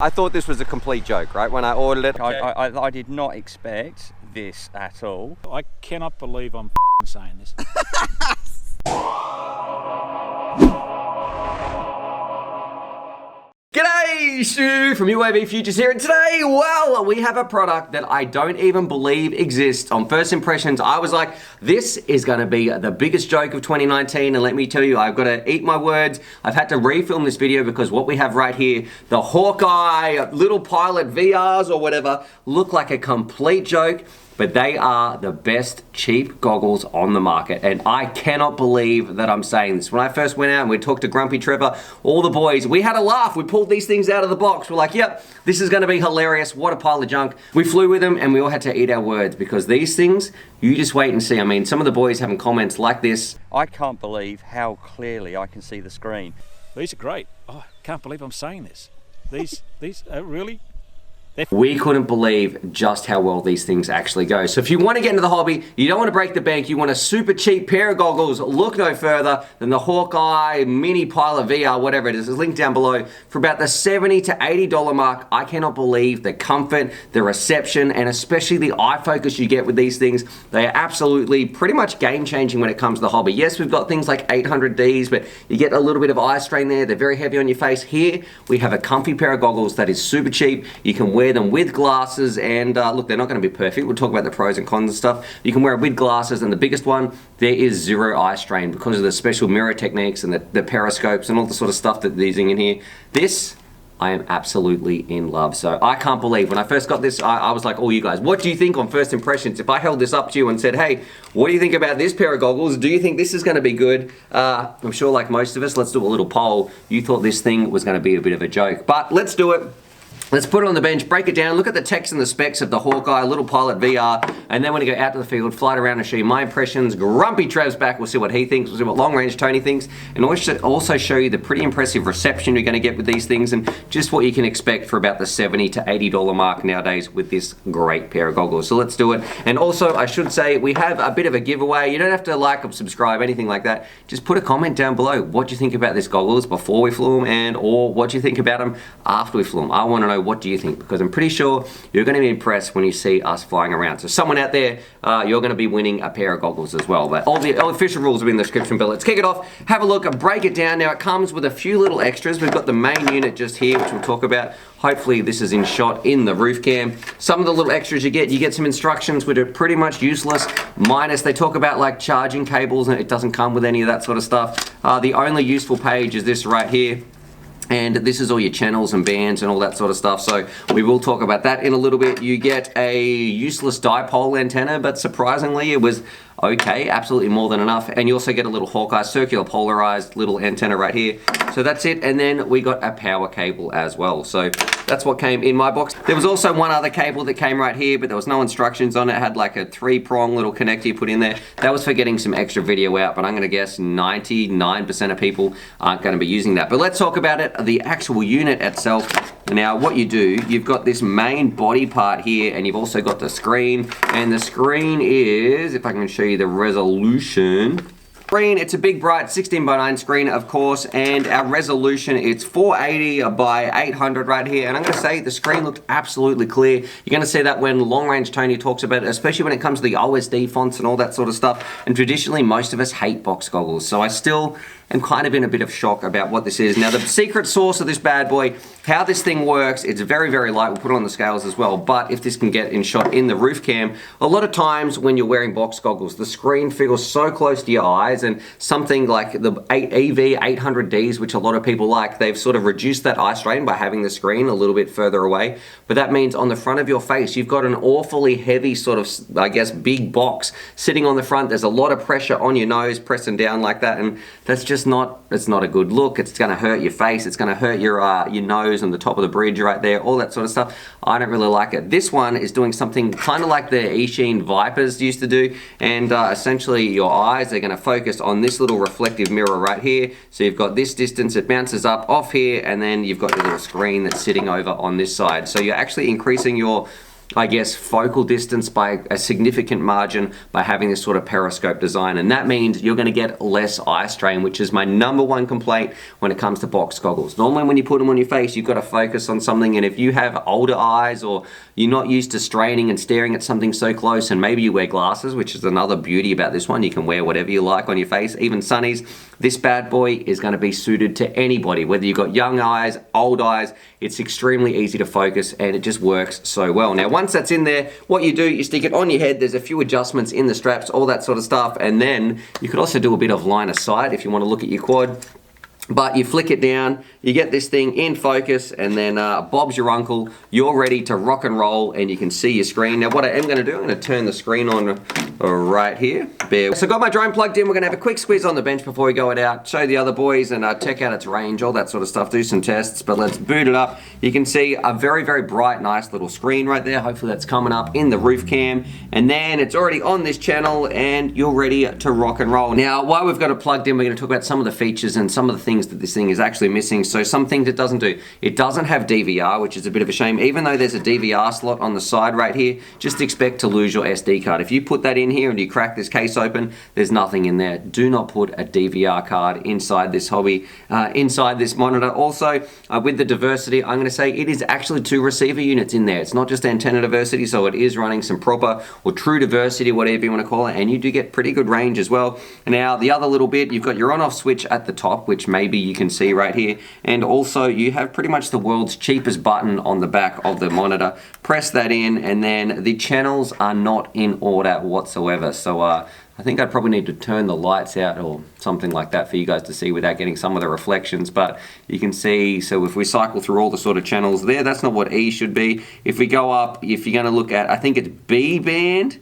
I thought this was a complete joke, right, when I ordered it. I did not expect this at all. I cannot believe I'm saying this. G'day, Stu from UAVfutures here, and today, well, we have a product that I don't even believe exists. On first impressions, I was like, this is going to be the biggest joke of 2019, and let me tell you, I've got to eat my words. I've had to refilm this video because what we have right here, the Hawkeye little pilot VRs or whatever, look like a complete joke. But they are the best cheap goggles on the market, and I cannot believe that I'm saying this. When I first went out and we talked to Grumpy Trevor, all the boys, we had a laugh. We pulled these things out of the box. We're like, yep, this is gonna be hilarious. What a pile of junk. We flew with them and we all had to eat our words because these things, you just wait and see. I mean, some of the boys having comments like this. I can't believe how clearly I can see the screen. These are great. Oh, I can't believe I'm saying this. These really? We couldn't believe just how well these things actually go. So if you want to get into the hobby, you don't want to break the bank, you want a super cheap pair of goggles, look no further than the Hawkeye Mini Pilot VR, whatever it is. It's linked down below for about the $70 to $80 mark. I cannot believe the comfort, the reception, and especially the eye focus you get with these things. They are absolutely pretty much game changing when it comes to the hobby. Yes, we've got things like 800Ds, but you get a little bit of eye strain there. They're very heavy on your face. Here, we have a comfy pair of goggles that is super cheap. You can wear them with glasses, and look, they're not going to be perfect. We'll talk about the pros and cons and stuff. You can wear it with glasses, and the biggest one, there is zero eye strain because of the special mirror techniques and the periscopes and all the sort of stuff that they're using in here. This, I am absolutely in love. So I can't believe when I first got this, I was like, oh, you guys, what do you think on first impressions? If I held this up to you and said, hey, what do you think about this pair of goggles? Do you think this is going to be good? I'm sure like most of us, let's do a little poll. You thought this thing was going to be a bit of a joke, but let's do it. Let's put it on the bench, break it down, look at the text and the specs of the Hawkeye Little Pilot VR, and then when I go out to the field, fly it around and show you my impressions. Grumpy Trev's back, we'll see what he thinks, we'll see what Long Range Tony thinks, and also show you the pretty impressive reception you're going to get with these things and just what you can expect for about the $70 to $80 mark nowadays with this great pair of goggles. So let's do it. And also, I should say, we have a bit of a giveaway. You don't have to like or subscribe, anything like that. Just put a comment down below. What do you think about this goggles before we flew them, or what do you think about them after we flew them? I want to know, what do you think? Because I'm pretty sure you're going to be impressed when you see us flying around. So someone out there, you're going to be winning a pair of goggles as well. But all the official rules will be in the description below. Let's kick it off, have a look, and break it down. Now it comes with a few little extras. We've got the main unit just here, which we'll talk about. Hopefully this is in shot in the roof cam. Some of the little extras you get some instructions which are pretty much useless, minus they talk about like charging cables, and it doesn't come with any of that sort of stuff. The only useful page is this right here. And this is all your channels and bands and all that sort of stuff. So we will talk about that in a little bit. You get a useless dipole antenna, but surprisingly it was okay, absolutely more than enough. And you also get a little Hawkeye circular polarized little antenna right here. So that's it. And then we got a power cable as well. So that's what came in my box. There was also one other cable that came right here, but there was no instructions on it. It had like a 3-prong little connector you put in there. That was for getting some extra video out, but I'm gonna guess 99% of people aren't gonna be using that. But let's talk about it, the actual unit itself. Now what you do, you've got this main body part here, and you've also got the screen, and the screen is, if I can show you the resolution. It's a big bright 16:9 screen, of course, and our resolution, it's 480 by 800 right here. And I'm going to say the screen looked absolutely clear. You're going to see that when Long Range Tony talks about it, especially when it comes to the OSD fonts and all that sort of stuff. And traditionally, most of us hate box goggles, so I still am kind of in a bit of shock about what this is. Now, the secret sauce of this bad boy, how this thing works, it's very, very light. We'll put it on the scales as well, but if this can get in shot in the roof cam, a lot of times when you're wearing box goggles, the screen feels so close to your eyes, and something like the EV800Ds, which a lot of people like, they've sort of reduced that eye strain by having the screen a little bit further away. But that means on the front of your face, you've got an awfully heavy sort of, I guess, big box sitting on the front. There's a lot of pressure on your nose, pressing down like that, and that's just not, it's not a good look. It's going to hurt your face. It's going to hurt your nose and the top of the bridge right there, all that sort of stuff. I don't really like it. This one is doing something kind of like the Eachine Vipers used to do, and essentially your eyes are going to focus on this little reflective mirror right here. So you've got this distance, it bounces up off here, and then you've got your little screen that's sitting over on this side. So you're actually increasing your I guess, focal distance by a significant margin by having this sort of periscope design. And that means you're going to get less eye strain, which is my #1 complaint when it comes to box goggles. Normally when you put them on your face, you've got to focus on something, and if you have older eyes or you're not used to straining and staring at something so close, and maybe you wear glasses, which is another beauty about this one, you can wear whatever you like on your face, even sunnies, this bad boy is going to be suited to anybody, whether you've got young eyes, old eyes. It's extremely easy to focus, and it just works so well. Now, once that's in there, what you do, you stick it on your head. There's a few adjustments in the straps, all that sort of stuff, and then you could also do a bit of line of sight if you want to look at your quad. But you flick it down, you get this thing in focus, and then Bob's your uncle. You're ready to rock and roll, and you can see your screen. Now, what I am going to do, I'm going to turn the screen on right here. So got my drone plugged in. We're going to have a quick squeeze on the bench before we go it out, show the other boys, and check out its range, all that sort of stuff, do some tests. But let's boot it up. You can see a very, very bright, nice little screen right there. Hopefully that's coming up in the roof cam. And then it's already on this channel, and you're ready to rock and roll. Now, while we've got it plugged in, we're going to talk about some of the features and some of the things that this thing is actually missing. So some things it doesn't do. It doesn't have DVR, which is a bit of a shame. Even though there's a DVR slot on the side right here, just expect to lose your SD card. If you put that in here and you crack this case open, there's nothing in there. Do not put a DVR card inside this hobby, inside this monitor. Also, with the diversity, I'm going to say it is actually 2 receiver units in there. It's not just antenna diversity, so it is running some proper or true diversity, whatever you want to call it, and you do get pretty good range as well. Now, the other little bit, you've got your on-off switch at the top, which maybe you can see right here, and also you have pretty much the world's cheapest button on the back of the monitor. Press that in, and then the channels are not in order whatsoever. So I think I'd probably need to turn the lights out or something like that for you guys to see without getting some of the reflections. But you can see, so if we cycle through all the sort of channels there, that's not what E should be. If we go up, if you're going to look at, I think it's B band,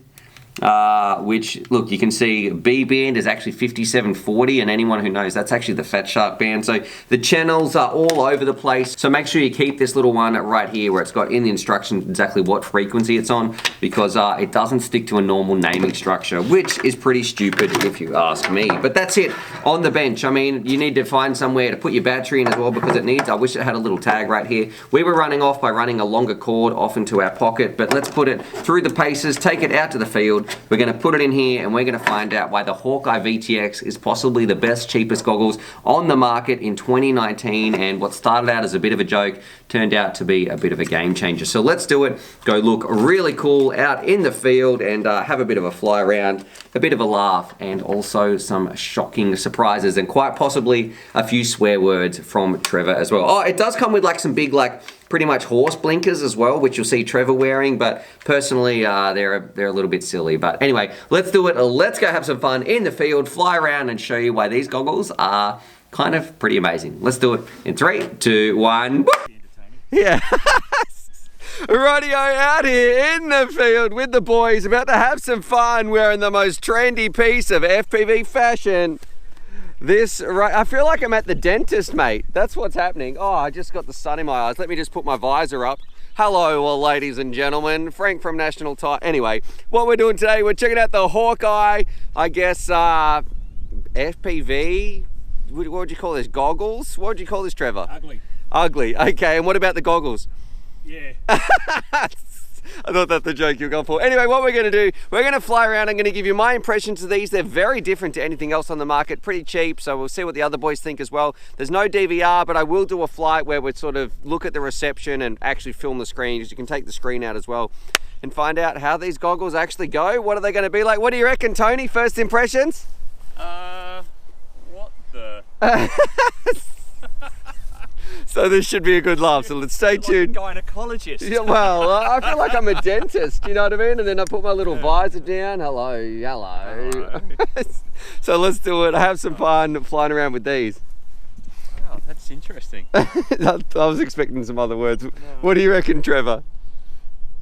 which, look, you can see B band is actually 5740, and anyone who knows, that's actually the Fat Shark band. So the channels are all over the place. So make sure you keep this little one right here where it's got in the instructions exactly what frequency it's on, because it doesn't stick to a normal naming structure, which is pretty stupid if you ask me. But that's it on the bench. I mean, you need to find somewhere to put your battery in as well, because it needs, I wish it had a little tag right here. We were running off by running a longer cord off into our pocket, but let's put it through the paces, take it out to the field. We're going to put it in here, and we're going to find out why the Hawkeye VTX is possibly the best, cheapest goggles on the market in 2019, and what started out as a bit of a joke turned out to be a bit of a game changer. So let's do it. Go look really cool out in the field, and have a bit of a fly around, a bit of a laugh, and also some shocking surprises, and quite possibly a few swear words from Trevor as well. Oh, it does come with like some big, like, pretty much horse blinkers as well, which you'll see Trevor wearing, but personally they're a little bit silly. But anyway, let's do it. Let's go have some fun in the field, fly around, and show you why these goggles are kind of pretty amazing. Let's do it in 3, 2, 1. Yeah. Radio out here in the field with the boys, about to have some fun wearing the most trendy piece of FPV fashion. This, right, I feel like I'm at the dentist, mate. That's what's happening. Oh, I just got the sun in my eyes. Let me just put my visor up. Hello, well, ladies and gentlemen. Frank from National Tire. Anyway, what we're doing today, we're checking out the Hawkeye, I guess, FPV. What would you call this? Goggles? What would you call this, Trevor? Ugly. Ugly. Okay, and what about the goggles? Yeah. I thought that's the joke you were going for. Anyway, what we're going to do, we're going to fly around. I'm going to give you my impressions of these. They're very different to anything else on the market, pretty cheap, so we'll see what the other boys think as well. There's no DVR, but I will do a flight where we sort of look at the reception and actually film the screen, because you can take the screen out as well and find out how these goggles actually go. What are they going to be like? What do you reckon, Tony? First impressions? What the? So this should be a good laugh, so let's stay tuned. Like a gynecologist. Yeah, well, I feel like I'm a dentist, you know what I mean? And then I put my little visor down. Hello. So let's do it. Have some fun flying around with these. Wow, that's interesting. I was expecting some other words. What do you reckon, Trevor?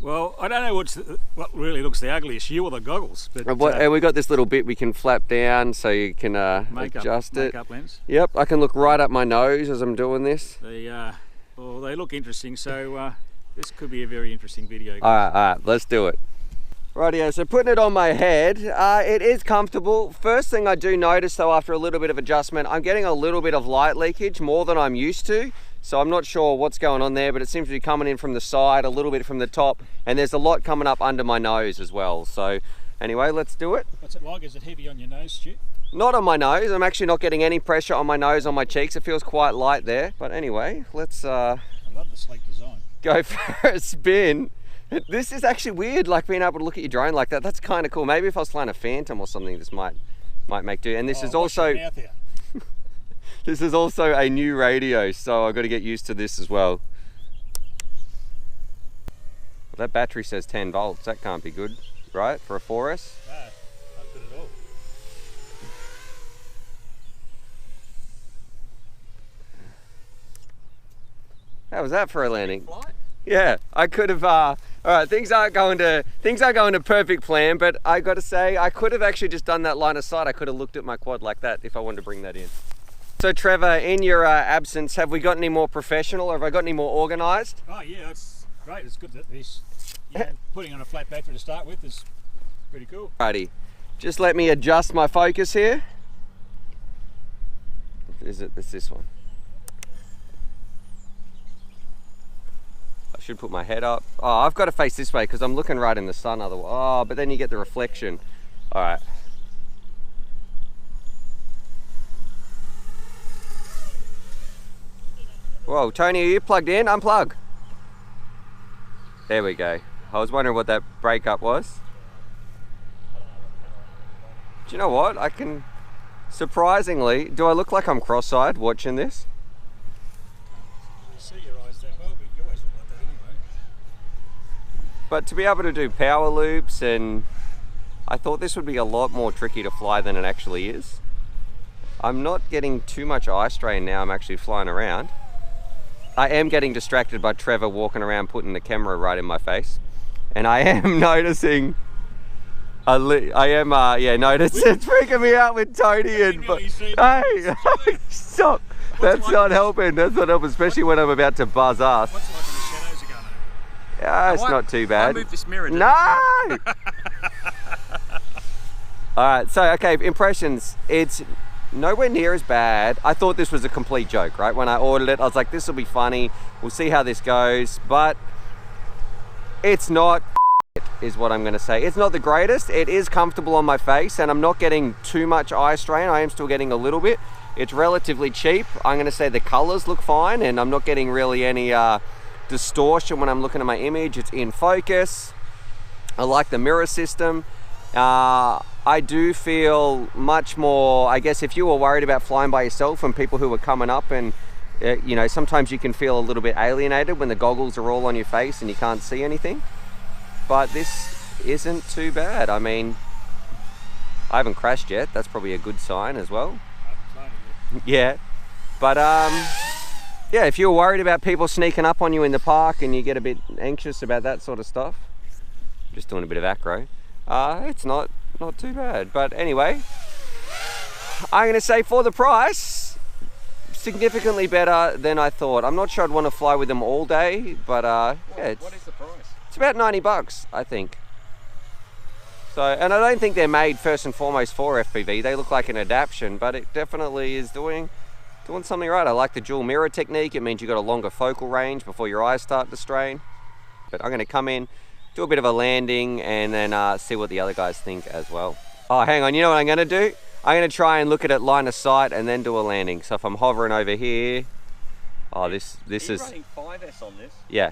Well, I don't know what really looks the ugliest, you or the goggles. But And we got this little bit we can flap down so you can adjust it. Makeup lens. Yep, I can look right up my nose as I'm doing this. Well, they look interesting, so this could be a very interesting video. All right, let's do it. Rightio, so putting it on my head, it is comfortable. First thing I do notice though, after a little bit of adjustment, I'm getting a little bit of light leakage, more than I'm used to. So I'm not sure what's going on there, but it seems to be coming in from the side, a little bit from the top, and there's a lot coming up under my nose as well. So anyway, let's do it. What's it like? Is it heavy on your nose, Stu? Not on my nose. I'm actually not getting any pressure on my nose, on my cheeks. It feels quite light there. But anyway, let's I love the sleek design. go for a spin. This is actually weird, like being able to look at your drone like that. That's kind of cool. Maybe if I was flying a Phantom or something, this might make do. And this is also this is also a new radio, so I've got to get used to this as well. Well, that battery says 10 volts. That can't be good, right, for a 4S? No, not good at all. How was that for a landing? Yeah, I could have. All right, things aren't going to perfect plan, but I got to say I could have actually just done that line of sight. I could have looked at my quad like that if I wanted to bring that in. So Trevor, in your absence, have we got any more professional, or have I got any more organised? Oh yeah, it's great. It's good that this, putting on a flat battery to start with is pretty cool. Righty, just let me adjust my focus here. It's this one. I should put my head up. Oh, I've got to face this way because I'm looking right in the sun otherwise. Oh, but then you get the reflection. All right. Whoa, Tony, are you plugged in? Unplug. There we go. I was wondering what that breakup was. Do you know what? I can, surprisingly, do I look like I'm cross-eyed watching this? You see your eyes that well, but you always look like that anyway. But to be able to do power loops, and I thought this would be a lot more tricky to fly than it actually is. I'm not getting too much eye strain now I'm actually flying around. I am getting distracted by Trevor walking around putting the camera right in my face. And I am noticing, notice it's freaking me out with Tony and, hey, stop. That's not helping, especially when I'm about to buzz ass. What's it like when the shadows are going on? Yeah, it's not too bad. I moved this mirror down. No! Alright, so okay, impressions. It's nowhere near as bad. I thought this was a complete joke, right? When I ordered it, I was like, this will be funny. We'll see how this goes. But it's not, is what I'm going to say. It's not the greatest. It is comfortable on my face, and I'm not getting too much eye strain. I am still getting a little bit. It's relatively cheap. I'm going to say the colors look fine, and I'm not getting really any distortion when I'm looking at my image. It's in focus. I like the mirror system. I do feel much more, I guess if you were worried about flying by yourself and people who are coming up, and you know, sometimes you can feel a little bit alienated when the goggles are all on your face and you can't see anything. But this isn't too bad. I mean, I haven't crashed yet. That's probably a good sign as well. Yeah, but yeah, if you're worried about people sneaking up on you in the park and you get a bit anxious about that sort of stuff, just doing a bit of acro, it's not too bad. But anyway, I'm going to say for the price, significantly better than I thought. I'm not sure I'd want to fly with them all day, but yeah, What is the price? it's about 90 bucks, I think. So, and I don't think they're made first and foremost for FPV. They look like an adaptation, but it definitely is doing something right. I like the dual mirror technique. It means you've got a longer focal range before your eyes start to strain. But I'm going to come in, do a bit of a landing, and then see what the other guys think as well. Oh, hang on, you know what I'm going to do? I'm going to try and look at it line of sight and then do a landing. So if I'm hovering over here, oh, this is... Are you running 5S on this? Yeah.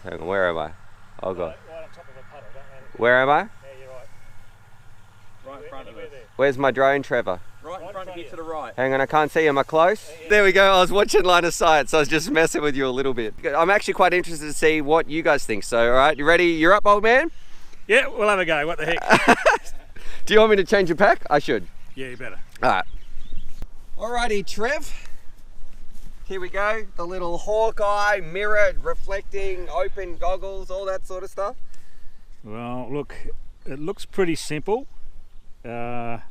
Hang on, where am I? Oh God. Right on top of a puddle, don't let it. Where am I? Yeah, you're right. Right in front of us. Where's my drone, Trevor? Right in front of you to the right. Hang on, I can't see. Am I close? There we go. I was watching line of sight, so I was just messing with you a little bit. I'm actually quite interested to see what you guys think. So, all right, you ready? You're up, old man? Yeah, we'll have a go. What the heck? Do you want me to change your pack? I should. Yeah, you better. All right. Alrighty, Trev. Here we go. The little Hawkeye, mirrored, reflecting, open goggles, all that sort of stuff. Well, look, it looks pretty simple, but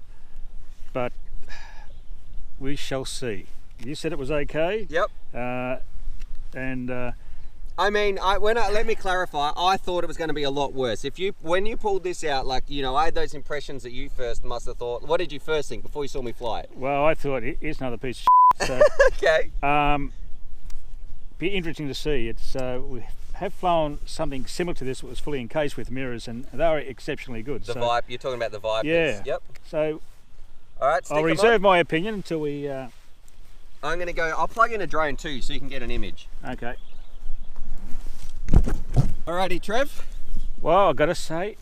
we shall see. You said it was okay. Yep. I mean, let me clarify. I thought it was going to be a lot worse. When you pulled this out, like, you know, I had those impressions that you first must have thought. What did you first think before you saw me fly it? Well, I thought, here's another piece of So, Okay. be interesting to see. It's we have flown something similar to this that was fully encased with mirrors, and they were exceptionally good. The so, Viper, you're talking about the Vipers. Yeah. Yep. So All right, stick I'll 'em reserve on. my opinion until we. I'm going to go, I'll plug in a drone too so you can get an image. Okay. Alrighty, Trev. Well, I've got to say,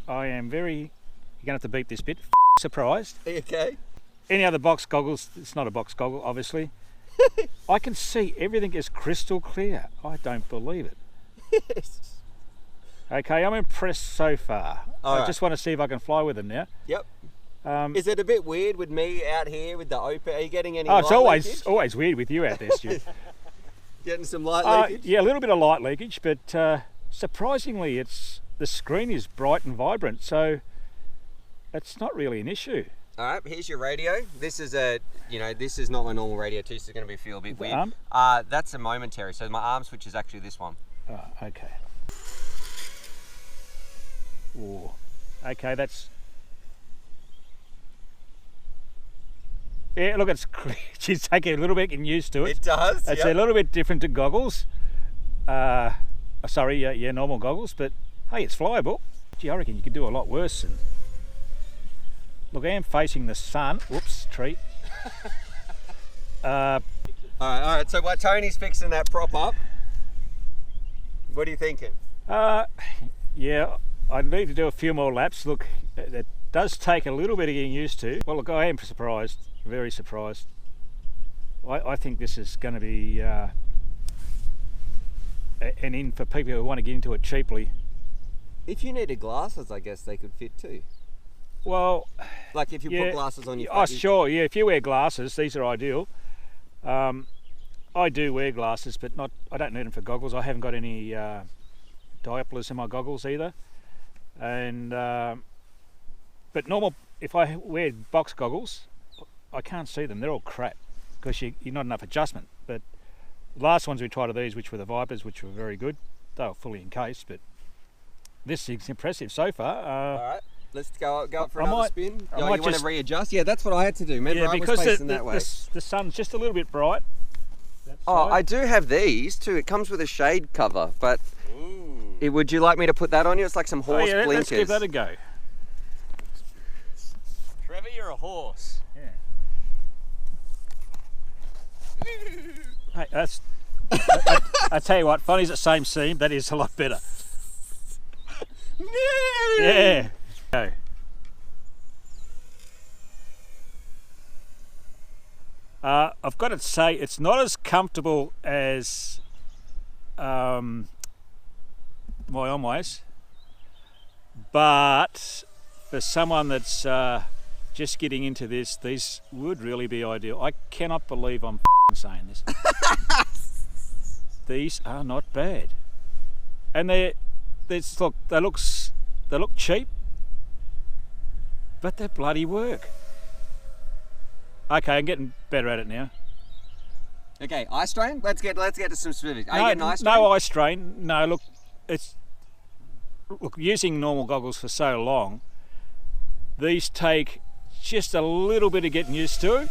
I am very. You're going to have to beat this bit. Surprised. Okay. Any other box goggles? It's not a box goggle, obviously. I can see everything is crystal clear. I don't believe it. Yes. Okay, I'm impressed so far. All I right. just want to see if I can fly with them now. Yep. Is it a bit weird with me out here with the open? Are you getting any Oh, it's light always leakage? weird with you out there, Stu. Getting some light leakage? Yeah, a little bit of light leakage, but surprisingly, the screen is bright and vibrant, so it's not really an issue. All right, here's your radio. This is this is not my normal radio too, so it's going to feel a bit weird. arm? That's a momentary. So my arm switch is actually this one. Oh, okay. Ooh. Okay, that's. Yeah, look, it's she's taking a little bit getting used to it. It does. It's a little bit different to goggles. Sorry, yeah, normal goggles, but hey, it's flyable. Gee, I reckon you could do a lot worse. And look, I am facing the sun. Whoops, tree. All right. So while Tony's fixing that prop up, what are you thinking? Yeah, I need to do a few more laps. Look, it does take a little bit of getting used to. Well, look, I am surprised, very surprised. I think this is going to be an in for people who want to get into it cheaply. If you needed glasses, I guess they could fit too. Well, Like if you yeah, put glasses on your oh, face. sure, yeah. If you wear glasses, these are ideal. I do wear glasses, but not. I don't need them for goggles. I haven't got any diopters in my goggles either. And but normal. If I wear box goggles, I can't see them. They're all crap because you're not enough adjustment. But the last ones we tried are these, which were the Vipers, which were very good. They were fully encased, but this is impressive so far. All right. Let's go up for I another might- spin. I Oh, might you want just- to readjust? Yeah, that's what I had to do. Remember, Yeah, I was because facing that way. the sun's just a little bit bright. that Oh, side. I do have these too. It comes with a shade cover, but Ooh. would you like me to put that on you? It's like some horse blinkers. Let's give that a go. Trevor, you're a horse. Yeah. Hey, that's. I tell you what, funny's the same seam. That is a lot better. Yeah. Go. I've got to say, it's not as comfortable as my Onways, but for someone that's just getting into this, these would really be ideal. I cannot believe I'm saying this. These are not bad, and they look cheap, but they bloody work. Okay, I'm getting better at it now. Okay, eye strain. Let's get to some specifics. Are you getting eye strain? No eye strain. No, look, using normal goggles for so long, these take just a little bit of getting used to.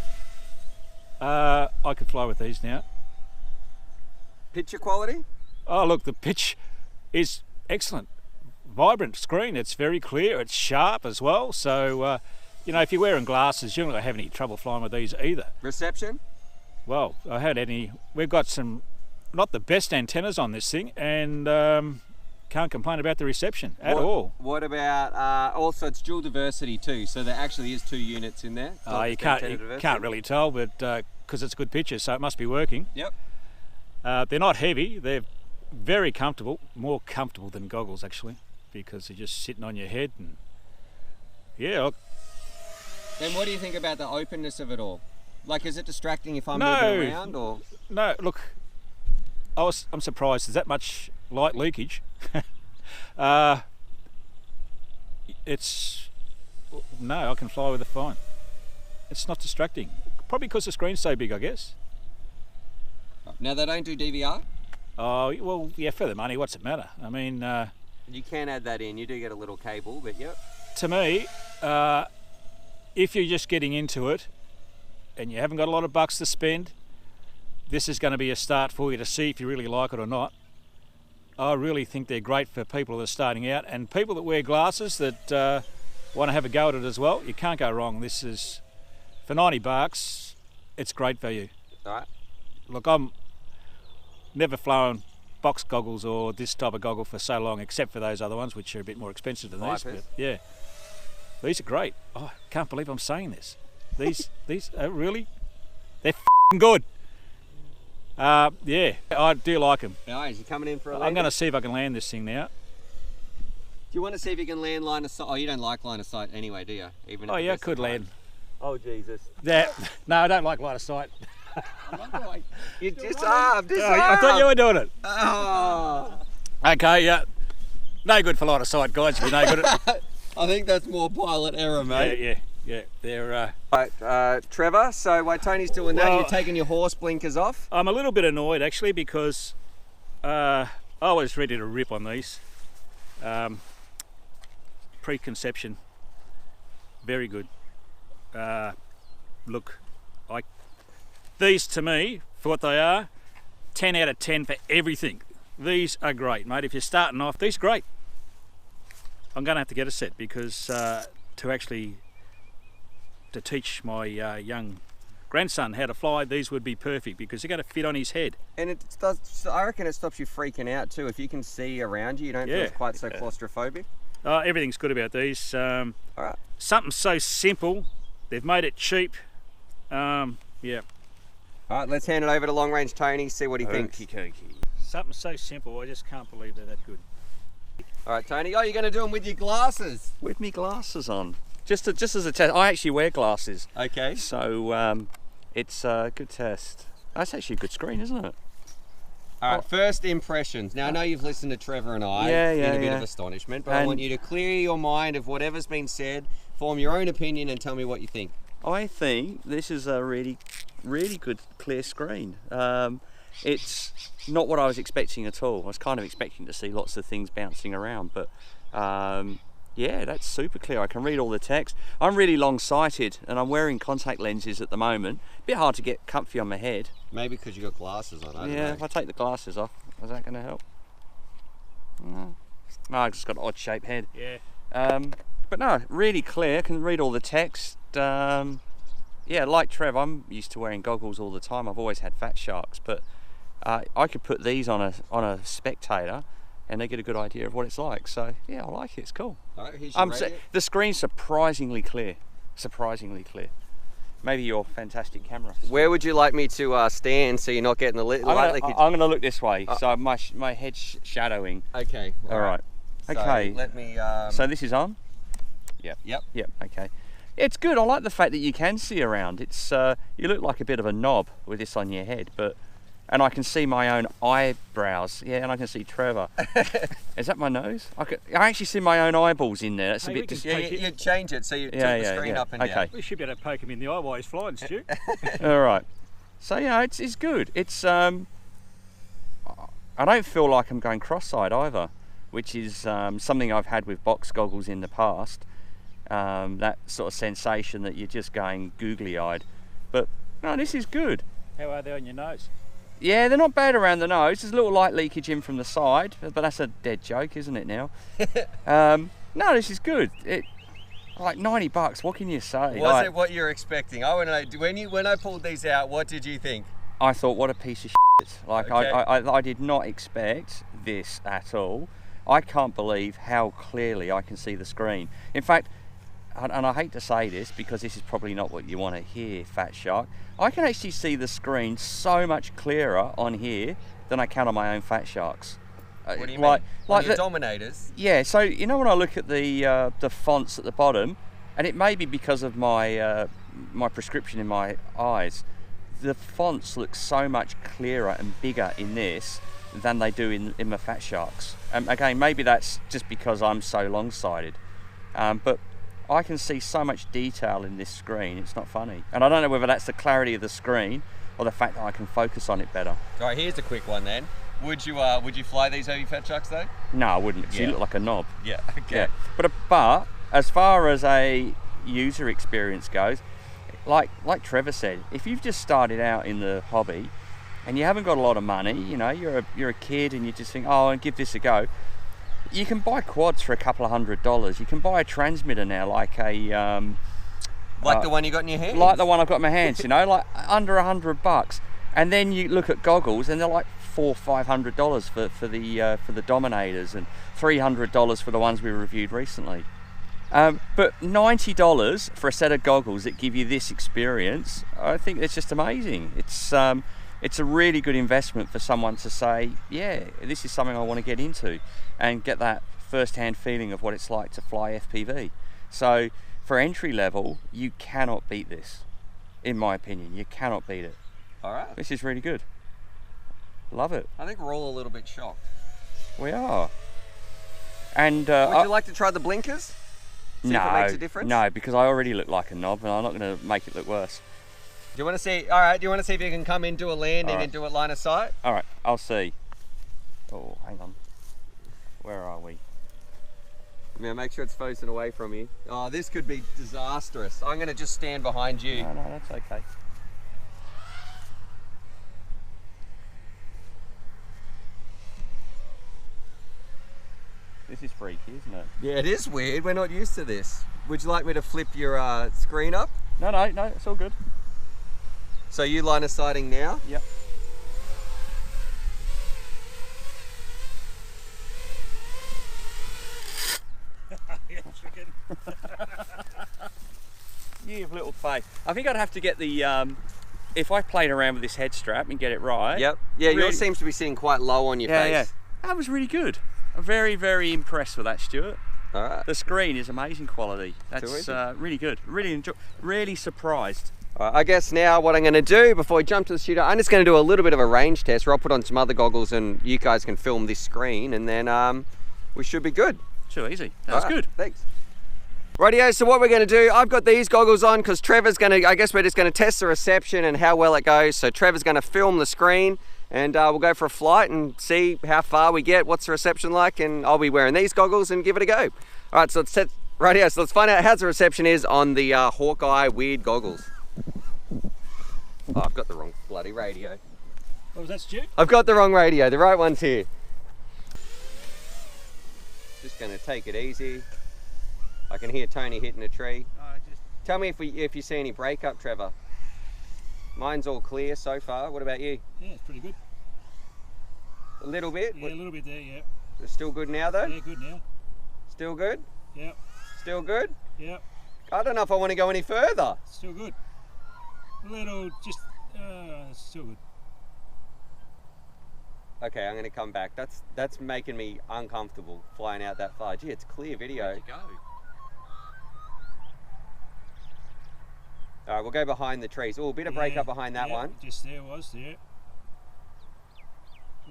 I could fly with these now. Picture quality? Oh, look, the pitch is excellent. Vibrant screen. It's very clear. It's sharp as well. So, if you're wearing glasses, you're not going to have any trouble flying with these either. Reception? Well, I had any. We've got some, not the best antennas on this thing, and can't complain about the reception at all. What about also it's dual diversity too, so there actually is 2 units in there. You can't really tell, but because it's a good picture, so it must be working. Yep. They're not heavy. They're very comfortable, more comfortable than goggles actually, because they're just sitting on your head. And yeah. Look, Then what do you think about the openness of it all? Like, is it distracting if I'm No. moving around, or? no, look, I'm surprised there's that much light leakage. I can fly with it fine. It's not distracting. Probably because the screen's so big, I guess. Now they don't do DVR? Oh, well, yeah, for the money, what's it matter? I mean, You can add that in. You do get a little cable, but yep. to me, if you're just getting into it and you haven't got a lot of bucks to spend, this is going to be a start for you to see if you really like it or not. I really think they're great for people that are starting out, and people that wear glasses that want to have a go at it as well. You can't go wrong. This is, for 90 bucks, it's great value. All right. Look, I'm never flown box goggles or this type of goggle for so long, except for those other ones, which are a bit more expensive than these. But yeah, these are great. Oh, I can't believe I'm saying this. These are really, they're f***ing good. Yeah, I do like them. Nice. You coming in for a I'm going to see if I can land this thing now. Do you want to see if you can land line of sight? Oh, you don't like line of sight anyway, do you? Even Oh yeah, I could land. Oh Jesus. No, I don't like line of sight. You disarmed. I thought you were doing it. Oh. Okay, yeah. No good for line of sight, guys. If you're no good at it. I think that's more pilot error, mate. Yeah. They're. Right, Trevor. So while Tony's doing that, Well, you're taking your horse blinkers off. I'm a little bit annoyed actually because I was ready to rip on these. Preconception, very good. Look, these to me, for what they are, 10 out of 10 for everything. These are great, mate. If you're starting off, these are great. I'm going to have to get a set because to teach my young grandson how to fly, these would be perfect because they're going to fit on his head. And it does. I reckon it stops you freaking out too. If you can see around you, you don't feel quite so claustrophobic. Everything's good about these. All right. Something so simple, they've made it cheap. Yeah. All right, let's hand it over to Long Range Tony, see what he thinks. Something so simple, I just can't believe they're that good. All right, Tony. Oh, you're going to do them with your glasses. With me glasses on. Just as a test. I actually wear glasses. Okay. So it's a good test. That's actually a good screen, isn't it? All right, first impressions. Now, I know you've listened to Trevor and I in a bit of astonishment, but I want you to clear your mind of whatever's been said, form your own opinion and tell me what you think. I think this is a really good clear screen. It's not what I was expecting at all. I was kind of expecting to see lots of things bouncing around, but yeah, that's super clear. I can read all the text. I'm really long-sighted and I'm wearing contact lenses at the moment. A bit hard to get comfy on my head. Maybe because you've got glasses on, I don't know. If I take the glasses off, is that going to help? No, I've just got an odd-shaped head. Yeah. But no, really clear, can read all the text. Yeah, like Trev, I'm used to wearing goggles all the time. I've always had Fat Sharks, but I could put these on a spectator and they get a good idea of what it's like. So yeah, I like it, it's cool. All right, here's your radio. The screen's surprisingly clear, Maybe your fantastic camera. Where would you like me to stand so you're not getting the light leakage? I'm going to look this way, so my head's shadowing. Okay. All right. So Okay. let me... So this is on? Yep. Yep, okay. It's good. I like the fact that you can see around. It's you look like a bit of a knob with this on your head, and I can see my own eyebrows. Yeah, and I can see Trevor. Is that my nose? I actually see my own eyeballs in there. That's a bit. You change it so you tilt the screen up and down. We should be able to poke him in the eye while he's flying, Stu. All right. So yeah, it's good. It's I don't feel like I'm going cross-eyed either, which is something I've had with box goggles in the past. That sort of sensation that you're just going googly-eyed. But no, this is good. How are they on your nose? Yeah, they're not bad around the nose. There's a little light leakage in from the side, but that's a dead joke, isn't it now? No, this is good. Like $90, what can you say? Was it what you're expecting? I want to know, when I pulled these out, what did you think? I thought, what a piece of shit. Like, okay. I did not expect this at all. I can't believe how clearly I can see the screen. In fact, and I hate to say this because this is probably not what you want to hear, Fat Shark, I can actually see the screen so much clearer on here than I can on my own Fat Sharks. What do you mean? Like the Dominators? Yeah, so you know when I look at the fonts at the bottom, and it may be because of my my prescription in my eyes, the fonts look so much clearer and bigger in this than they do in my Fat Sharks. Again, maybe that's just because I'm so long-sighted, but I can see so much detail in this screen, it's not funny. And I don't know whether that's the clarity of the screen or the fact that I can focus on it better. All right, here's a quick one then. Would you fly these Fat Sharks though? No, I wouldn't, because you look like a knob. Yeah, okay. Yeah. But as far as a user experience goes, like Trevor said, if you've just started out in the hobby and you haven't got a lot of money, you know, you're a kid and you just think, oh, I'll give this a go. You can buy quads for a couple of $100. You can buy a transmitter now, like a Like the one you got in your hands? like the one I've got in my hands, you know, like under $100. And then you look at goggles and they're like $400-500 for the Dominators, and $300 for the ones we reviewed recently. But $90 for a set of goggles that give you this experience, I think it's just amazing. It's a really good investment for someone to say, yeah, this is something I want to get into, and get that first-hand feeling of what it's like to fly FPV. So for entry level, you cannot beat this. In my opinion, you cannot beat it. All right. This is really good. Love it. I think we're all a little bit shocked. We are. And Would you like to try the blinkers? See if it makes a difference? No, because I already look like a knob, and I'm not going to make it look worse. Do you want to see? All right. Do you want to see if you can come in, do a landing, All right. and do it line of sight? All right, I'll see. Oh, hang on. Where are we? Yeah, make sure it's facing away from you. Oh, this could be disastrous. I'm going to just stand behind you. No, that's okay. This is freaky, isn't it? Yeah, it is weird. We're not used to this. Would you like me to flip your screen up? No, it's all good. So you line of sighting now? Yep. Yeah, chicken. You have little faith. I think I'd have to get the, if I played around with this head strap and get it right. Yep. Yeah, Really- yours seems to be sitting quite low on your face. Yeah. That was really good. I'm very, very impressed with that, Stuart. All right. The screen is amazing quality. Too That's easy. really good. Really surprised. All right, I guess now what I'm going to do before we jump to the studio, I'm just going to do a little bit of a range test where I'll put on some other goggles and you guys can film this screen, and then we should be good. Too easy. That's good. Thanks. Rightio, so what we're going to do, I've got these goggles on because Trevor's going to, I guess we're just going to test the reception and how well it goes. So Trevor's going to film the screen, and we'll go for a flight and see how far we get, what's the reception like, and I'll be wearing these goggles and give it a go. All right, so let's find out how the reception is on the Hawkeye weird goggles. Oh, I've got the wrong bloody radio. What was that, Stu? I've got the wrong radio, the right one's here. Just gonna take it easy. I can hear Tony hitting a tree. Tell me if you see any breakup, Trevor. Mine's all clear so far. What about you? Yeah, it's pretty good. A little bit? Yeah, a little bit there, yeah. It's still good now though? Yeah, good now. Still good? Yeah, Still good? yeah, I don't know if I want to go any further. still good. A little, just, still good. Okay, I'm gonna come back. That's making me uncomfortable flying out that far. Gee, it's clear video. Go. All right, we'll go behind the trees. Oh, a bit of breakup behind that yeah, one. Just there was, there.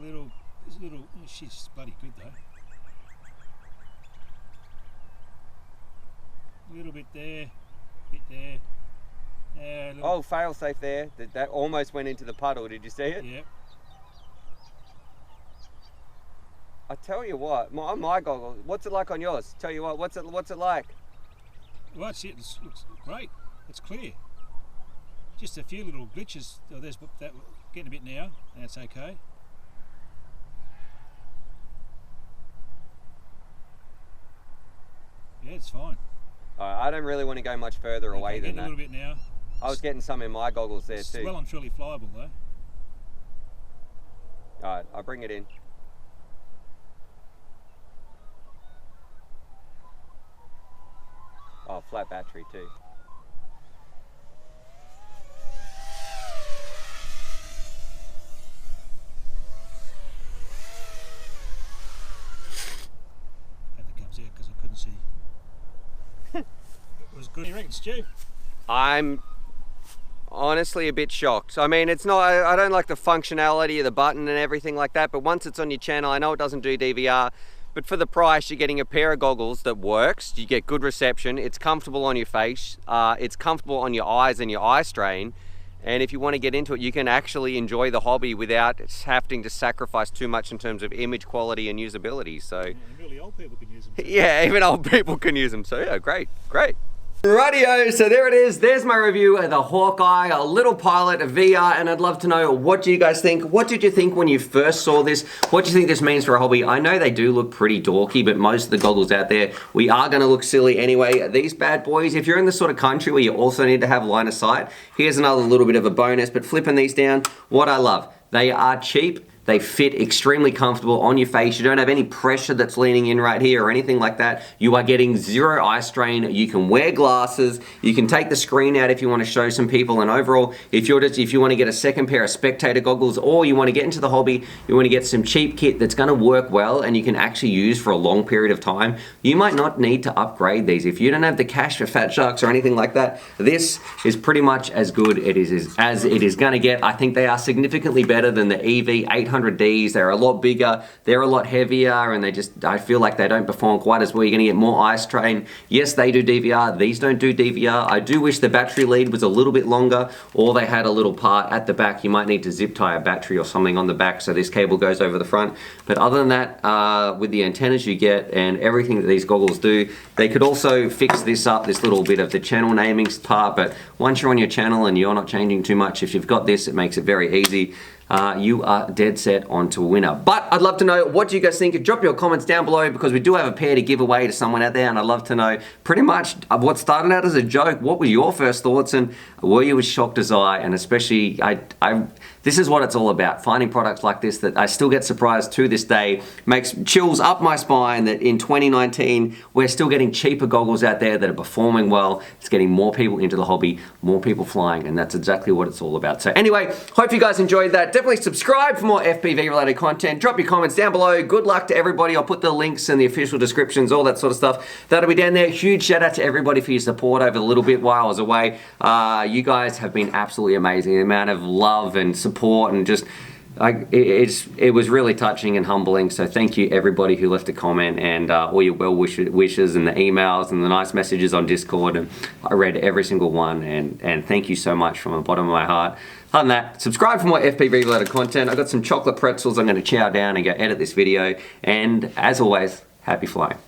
There's a little, oh, she's bloody good though. A little bit there, bit there. Yeah, a little, Oh, fail safe there. That almost went into the puddle. Did you see it? yeah. I tell you what, my goggles. What's it like on yours? Tell you what, what's it like? Well, that's it. It looks great. It's clear. Just a few little glitches. Oh, there's that getting a bit now. That's okay. Yeah, it's fine. I don't really want to go much further away Okay, than getting a that. little bit now. I was getting some in my goggles there It's too. well and truly flyable though. All right, I'll bring it in. Oh, flat battery too. Had the comes out because I couldn't see. It was good. You reckon, Stu? I'm honestly a bit shocked. I mean, it's not, I don't like the functionality of the button and everything like that, but once it's on your channel, I know it doesn't do DVR, but for the price, you're getting a pair of goggles that works, you get good reception, it's comfortable on your face, it's comfortable on your eyes and your eye strain, and if you want to get into it, you can actually enjoy the hobby without having to sacrifice too much in terms of image quality and usability, so Yeah, and really old people can use them. Too. yeah, even old people can use them, so yeah, great. Radio, so there it is. There's my review of the Hawkeye, a little pilot, a VR, and I'd love to know, what do you guys think? What did you think when you first saw this? What do you think this means for a hobby? I know they do look pretty dorky, but most of the goggles out there, we are going to look silly anyway. These bad boys, if you're in the sort of country where you also need to have line of sight, here's another little bit of a bonus, but flipping these down, what I love, they are cheap. They fit extremely comfortable on your face. You don't have any pressure that's leaning in right here or anything like that. You are getting zero eye strain. You can wear glasses. You can take the screen out if you want to show some people. And overall, if you want to get a second pair of spectator goggles, or you want to get into the hobby, you want to get some cheap kit that's going to work well and you can actually use for a long period of time, you might not need to upgrade these. If you don't have the cash for Fat Sharks or anything like that, this is pretty much as good as it is going to get. I think they are significantly better than the EV800Ds. They're a lot bigger, they're a lot heavier, and I feel like they don't perform quite as well. You're going to get more eye strain. Yes, they do DVR. These don't do DVR. I do wish the battery lead was a little bit longer, or they had a little part at the back. You might need to zip tie a battery or something on the back so this cable goes over the front. But other than that, with the antennas you get and everything that these goggles do, they could also fix this up, this little bit of the channel naming part. But once you're on your channel and you're not changing too much, if you've got this, it makes it very easy. You are dead set on to a winner. But I'd love to know, what do you guys think? Drop your comments down below, because we do have a pair to give away to someone out there, and I'd love to know pretty much what started out as a joke. What were your first thoughts, and were you as shocked as I? And especially, this is what it's all about, finding products like this that I still get surprised to this day. Makes chills up my spine that in 2019, we're still getting cheaper goggles out there that are performing well. It's getting more people into the hobby, more people flying, and that's exactly what it's all about. So anyway, hope you guys enjoyed that. Definitely subscribe for more FPV related content. Drop your comments down below. Good luck to everybody. I'll put the links in the official descriptions, all that sort of stuff. That'll be down there. Huge shout out to everybody for your support over the little bit while I was away. You guys have been absolutely amazing. The amount of love and support and just it was really touching and humbling. So thank you everybody who left a comment, and all your well wishes and the emails and the nice messages on Discord, and I read every single one, and thank you so much from the bottom of my heart. Other than that, subscribe for more FPV related content. I've got some chocolate pretzels I'm going to chow down and go edit this video, and as always, happy flying.